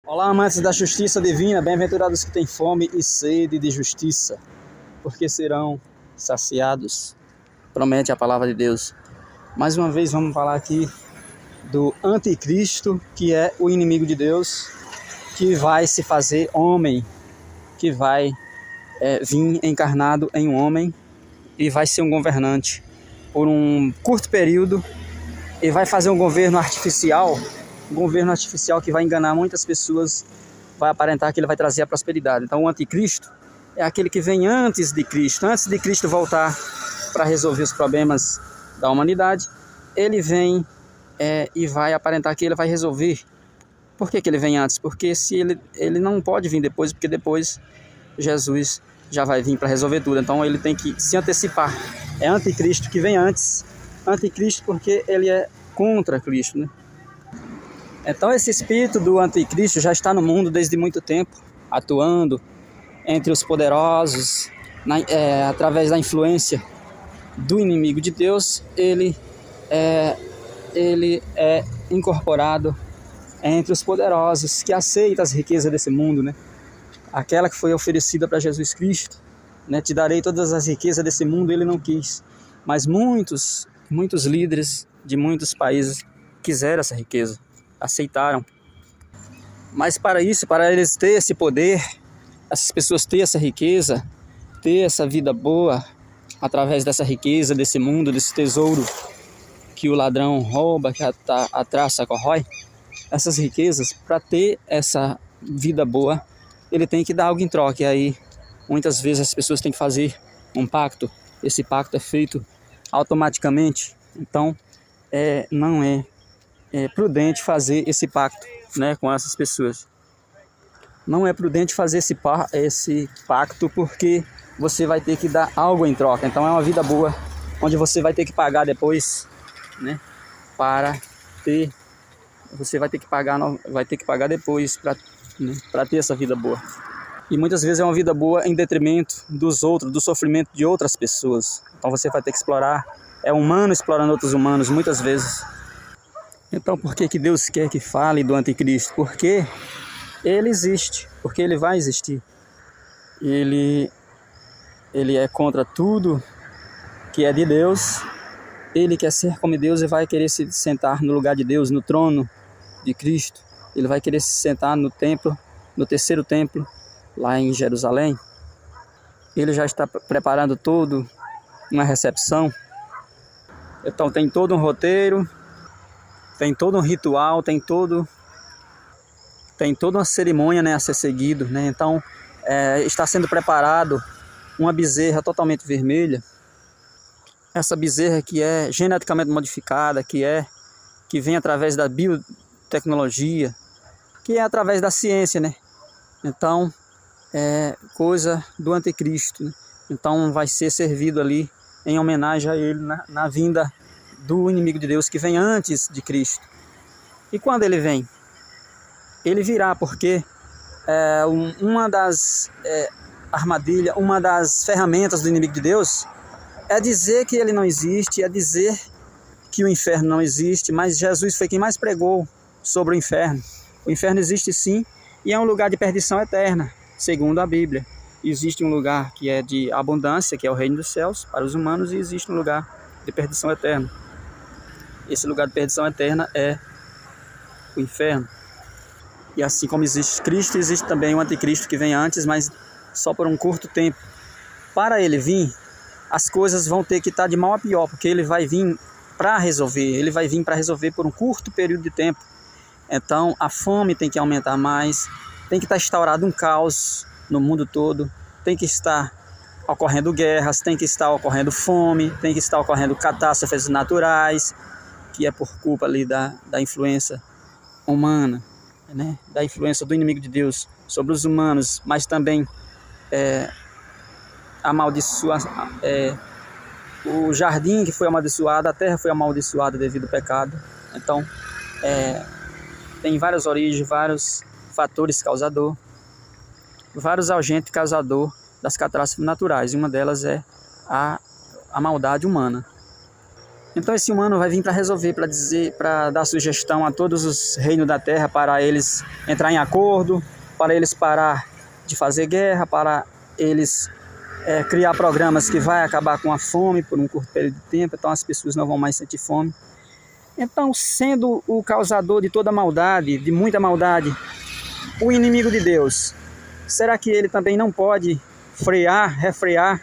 Olá, amantes da justiça divina, bem-aventurados que têm fome e sede de justiça, porque serão saciados, promete a palavra de Deus. Mais uma vez vamos falar aqui do anticristo, que é o inimigo de Deus, que vai se fazer homem, que vai vir encarnado em um homem e vai ser um governante por um curto período e vai fazer um governo artificial que vai enganar muitas pessoas, vai aparentar que ele vai trazer a prosperidade. Então o anticristo é aquele que vem antes de Cristo voltar para resolver os problemas da humanidade. Ele vem e vai aparentar que ele vai resolver. Por que ele vem antes? Porque se ele não pode vir depois, porque depois Jesus já vai vir para resolver tudo. Então ele tem que se antecipar. É anticristo que vem antes. Anticristo porque ele é contra Cristo, né? Então esse espírito do anticristo já está no mundo desde muito tempo, atuando entre os poderosos, através da influência do inimigo de Deus. Ele é incorporado entre os poderosos que aceitam as riquezas desse mundo, né? Aquela que foi oferecida para Jesus Cristo, né? Te darei todas as riquezas desse mundo, ele não quis. Mas muitos líderes de muitos países quiseram essa riqueza, aceitaram. Mas para eles terem esse poder, essas pessoas terem essa riqueza, ter essa vida boa, através dessa riqueza, desse mundo, desse tesouro que o ladrão rouba, que a traça corrói, essas riquezas, para ter essa vida boa, ele tem que dar algo em troca. E aí, muitas vezes as pessoas têm que fazer um pacto. Esse pacto é feito automaticamente. Então, não é prudente fazer esse pacto, né, com essas pessoas. Não é prudente fazer esse pacto, porque você vai ter que dar algo em troca. Então é uma vida boa, onde você vai ter que pagar depois, né, você vai ter que pagar depois para ter essa vida boa. E muitas vezes é uma vida boa em detrimento dos outros, do sofrimento de outras pessoas. Então você vai ter que explorar, é humano explorando outros humanos muitas vezes. Então por que Deus quer que fale do anticristo? Porque ele existe, porque ele vai existir. Ele é contra tudo que é de Deus. Ele quer ser como Deus e vai querer se sentar no lugar de Deus, no trono de Cristo. Ele vai querer se sentar no templo, no terceiro templo, lá em Jerusalém. Ele já está preparando toda uma recepção. Então tem todo um roteiro, tem todo um ritual, tem toda uma cerimônia, né, a ser seguido, né? Então está sendo preparado uma bezerra totalmente vermelha. Essa bezerra que é geneticamente modificada, que vem através da biotecnologia, que é através da ciência, né? Então é coisa do anticristo, né? Então vai ser servido ali em homenagem a ele na vinda do inimigo de Deus, que vem antes de Cristo. E quando ele vem? Ele virá porque uma das armadilhas, uma das ferramentas do inimigo de Deus é dizer que ele não existe, é dizer que o inferno não existe, mas Jesus foi quem mais pregou sobre o inferno. O inferno existe sim, e é um lugar de perdição eterna, segundo a Bíblia. Existe um lugar que é de abundância, que é o reino dos céus para os humanos, e existe um lugar de perdição eterna. Esse lugar de perdição eterna é o inferno. E assim como existe Cristo, existe também o anticristo que vem antes, mas só por um curto tempo. Para ele vir, as coisas vão ter que estar de mal a pior, porque ele vai vir para resolver, por um curto período de tempo. Então a fome tem que aumentar mais, tem que estar instaurado um caos no mundo todo, tem que estar ocorrendo guerras, tem que estar ocorrendo fome, tem que estar ocorrendo catástrofes naturais, que é por culpa ali da influência humana, né? Da influência do inimigo de Deus sobre os humanos, mas também o jardim que foi amaldiçoado, a terra foi amaldiçoada devido ao pecado. Então tem várias origens, vários fatores causador, vários agentes causador das catástrofes naturais, e uma delas é a maldade humana. Então esse humano vai vir para resolver, para dizer, para dar sugestão a todos os reinos da terra para eles entrar em acordo, para eles parar de fazer guerra, para eles criar programas que vai acabar com a fome por um curto período de tempo, então as pessoas não vão mais sentir fome. Então, sendo o causador de toda maldade, de muita maldade, o inimigo de Deus, será que ele também não pode refrear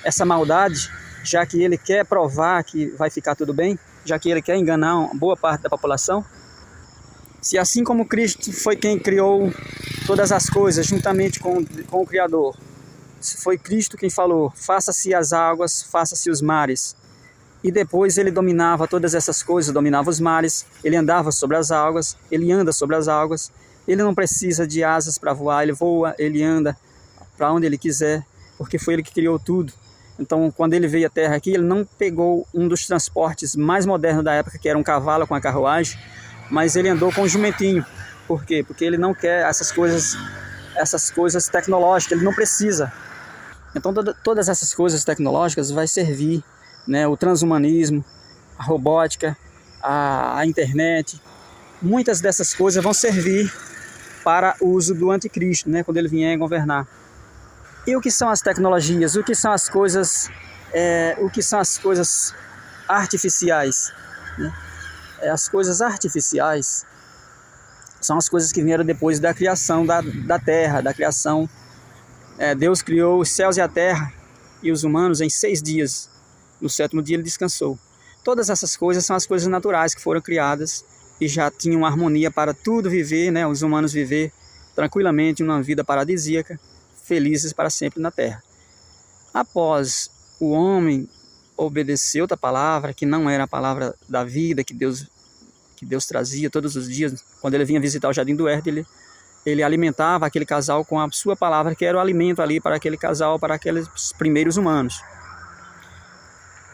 essa maldade, já que ele quer provar que vai ficar tudo bem, já que ele quer enganar uma boa parte da população? Se assim como Cristo foi quem criou todas as coisas juntamente com o Criador, se foi Cristo quem falou, faça-se as águas, faça-se os mares, e depois ele dominava todas essas coisas, dominava os mares, ele andava sobre as águas, ele anda sobre as águas, ele não precisa de asas para voar, ele voa, ele anda para onde ele quiser, porque foi ele que criou tudo. Então, quando ele veio à Terra aqui, ele não pegou um dos transportes mais modernos da época, que era um cavalo com a carruagem, mas ele andou com um jumentinho. Por quê? Porque ele não quer essas coisas tecnológicas, ele não precisa. Então, todas essas coisas tecnológicas vai servir, né, o transhumanismo, a robótica, a internet. Muitas dessas coisas vão servir para o uso do anticristo, né, quando ele vier governar. E o que são as tecnologias? O que são as coisas artificiais? Né? As coisas artificiais são as coisas que vieram depois da criação da terra, da criação. Deus criou os céus e a terra e os humanos em 6 dias. No 7º dia ele descansou. Todas essas coisas são as coisas naturais que foram criadas e já tinham uma harmonia para tudo viver, né? Os humanos viver tranquilamente uma vida paradisíaca, felizes para sempre na terra. Após o homem obedecer outra palavra, que não era a palavra da vida que Deus trazia todos os dias, quando ele vinha visitar o Jardim do Éden, ele alimentava aquele casal com a sua palavra, que era o alimento ali para aquele casal, para aqueles primeiros humanos.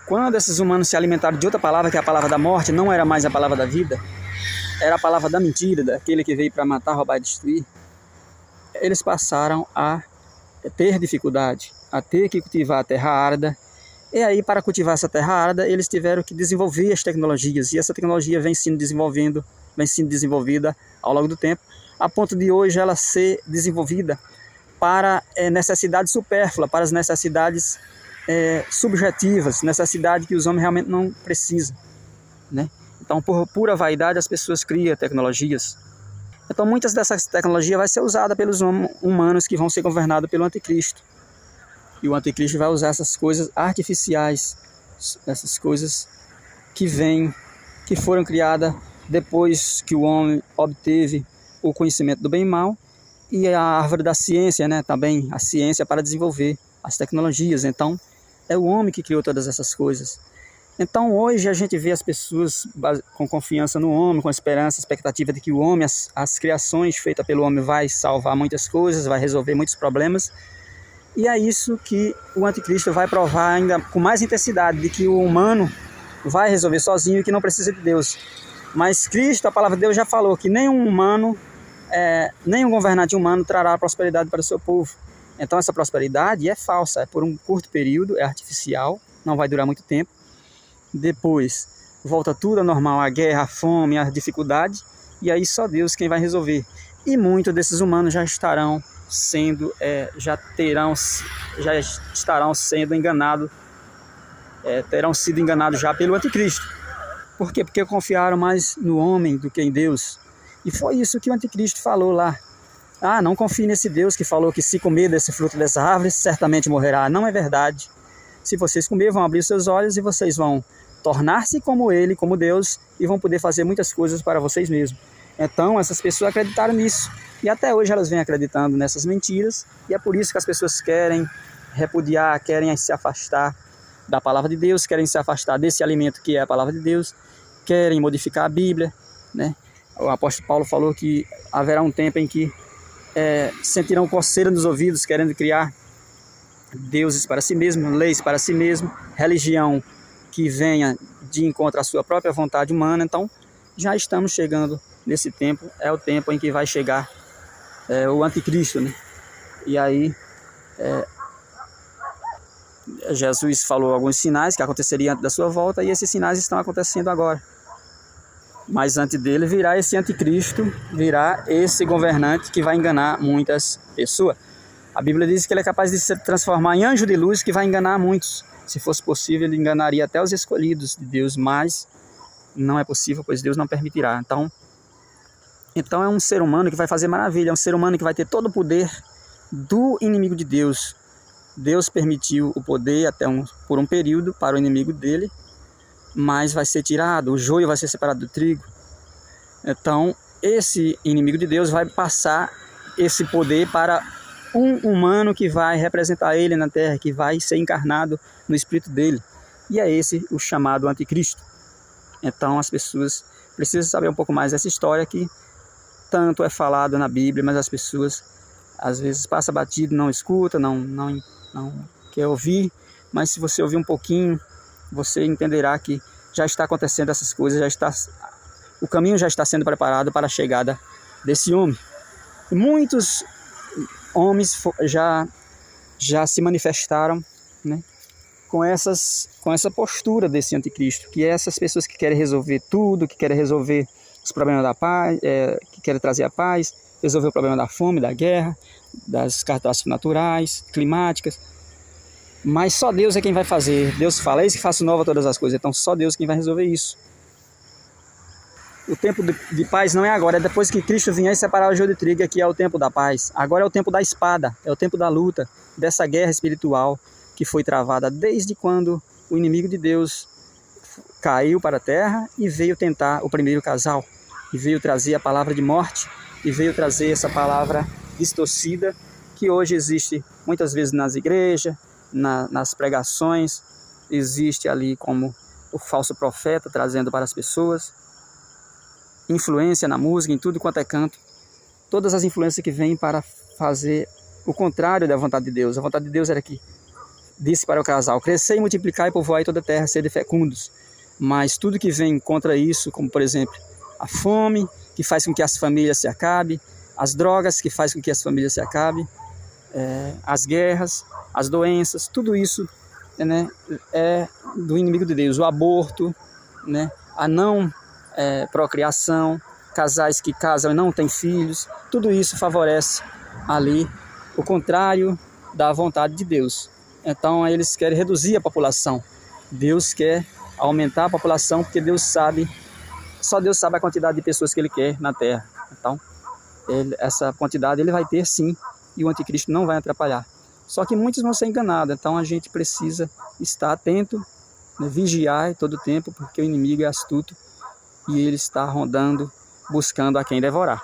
Quando esses humanos se alimentaram de outra palavra, que é a palavra da morte, não era mais a palavra da vida, era a palavra da mentira, daquele que veio para matar, roubar e destruir, eles passaram a ter dificuldade, a ter que cultivar a terra árida. E aí, para cultivar essa terra árida, eles tiveram que desenvolver as tecnologias, e essa tecnologia vem sendo desenvolvida ao longo do tempo, a ponto de hoje ela ser desenvolvida para necessidades supérfluas, para as necessidades subjetivas, necessidade que os homens realmente não precisam, né? Então, por pura vaidade, as pessoas criam tecnologias. Então, muitas dessas tecnologias vai ser usada pelos humanos que vão ser governados pelo anticristo. E o anticristo vai usar essas coisas artificiais, essas coisas que foram criadas depois que o homem obteve o conhecimento do bem e mal, e a árvore da ciência, né, também a ciência para desenvolver as tecnologias. Então, é o homem que criou todas essas coisas. Então, hoje a gente vê as pessoas com confiança no homem, com esperança, expectativa de que o homem, as criações feitas pelo homem vai salvar muitas coisas, vai resolver muitos problemas. E é isso que o anticristo vai provar ainda com mais intensidade, de que o humano vai resolver sozinho e que não precisa de Deus. Mas Cristo, a palavra de Deus já falou que nenhum governante humano trará prosperidade para o seu povo. Então essa prosperidade é falsa, é por um curto período, é artificial, não vai durar muito tempo. Depois volta tudo ao normal, a guerra, a fome, a dificuldade, e aí só Deus quem vai resolver. E muitos desses humanos já estarão sendo enganados, terão sido enganados já pelo anticristo. Por quê? Porque confiaram mais no homem do que em Deus. E foi isso que o anticristo falou lá. Não confie nesse Deus que falou que se comer desse fruto dessa árvore, certamente morrerá. Não é verdade. Se vocês comer, vão abrir os seus olhos e vocês vão tornar-se como ele, como Deus, e vão poder fazer muitas coisas para vocês mesmos. Então, essas pessoas acreditaram nisso. E até hoje elas vêm acreditando nessas mentiras. E é por isso que as pessoas querem repudiar, querem se afastar da palavra de Deus, querem se afastar desse alimento que é a palavra de Deus, querem modificar a Bíblia, né? O apóstolo Paulo falou que haverá um tempo em que sentirão coceira nos ouvidos, querendo criar deuses para si mesmo, leis para si mesmo, religião que venha de encontro à sua própria vontade humana. Então, já estamos chegando nesse tempo, é o tempo em que vai chegar o anticristo, né? E aí Jesus falou alguns sinais que aconteceriam antes da sua volta, e esses sinais estão acontecendo agora. Mas antes dele virá esse anticristo, virá esse governante que vai enganar muitas pessoas. A Bíblia diz que ele é capaz de se transformar em anjo de luz que vai enganar muitos. Se fosse possível, ele enganaria até os escolhidos de Deus, mas não é possível, pois Deus não permitirá. Então é um ser humano que vai fazer maravilha, é um ser humano que vai ter todo o poder do inimigo de Deus. Deus permitiu o poder por um período para o inimigo dele, mas vai ser tirado, o joio vai ser separado do trigo. Então, esse inimigo de Deus vai passar esse poder para um humano que vai representar ele na terra, que vai ser encarnado no espírito dele. E é esse o chamado anticristo. Então, as pessoas precisam saber um pouco mais dessa história que tanto é falado na Bíblia, mas as pessoas às vezes passam batido, não escuta, não quer ouvir. Mas se você ouvir um pouquinho, você entenderá que já está acontecendo essas coisas, o caminho já está sendo preparado para a chegada desse homem. E muitos homens já se manifestaram, né, com essa postura desse anticristo, que é essas pessoas que querem resolver tudo, que querem resolver os problemas da paz, que querem trazer a paz, resolver o problema da fome, da guerra, das catástrofes naturais, climáticas. Mas só Deus é quem vai fazer. Deus fala, eis que faço nova todas as coisas. Então só Deus é quem vai resolver isso. O tempo de paz não é agora, é depois que Cristo vier e separar o joio de trigo, que é o tempo da paz. Agora é o tempo da espada, é o tempo da luta, dessa guerra espiritual que foi travada desde quando o inimigo de Deus caiu para a terra e veio tentar o primeiro casal, e veio trazer a palavra de morte, e veio trazer essa palavra distorcida que hoje existe muitas vezes nas igrejas, nas pregações, existe ali como o falso profeta trazendo para as pessoas, influência na música, em tudo quanto é canto, todas as influências que vêm para fazer o contrário da vontade de Deus. A vontade de Deus era que disse para o casal, crescer e multiplicar e povoar toda a terra, sede fecundos. Mas tudo que vem contra isso, como por exemplo, a fome, que faz com que as famílias se acabem, as drogas, que faz com que as famílias se acabem, as guerras, as doenças, tudo isso, né, é do inimigo de Deus. O aborto, né, a não procriação, casais que casam e não têm filhos, tudo isso favorece ali o contrário da vontade de Deus. Então eles querem reduzir a população. Deus quer aumentar a população porque só Deus sabe a quantidade de pessoas que Ele quer na terra. Então essa quantidade Ele vai ter sim, e o anticristo não vai atrapalhar. Só que muitos vão ser enganados, então a gente precisa estar atento, né, vigiar todo o tempo, porque o inimigo é astuto e ele está rondando, buscando a quem devorar.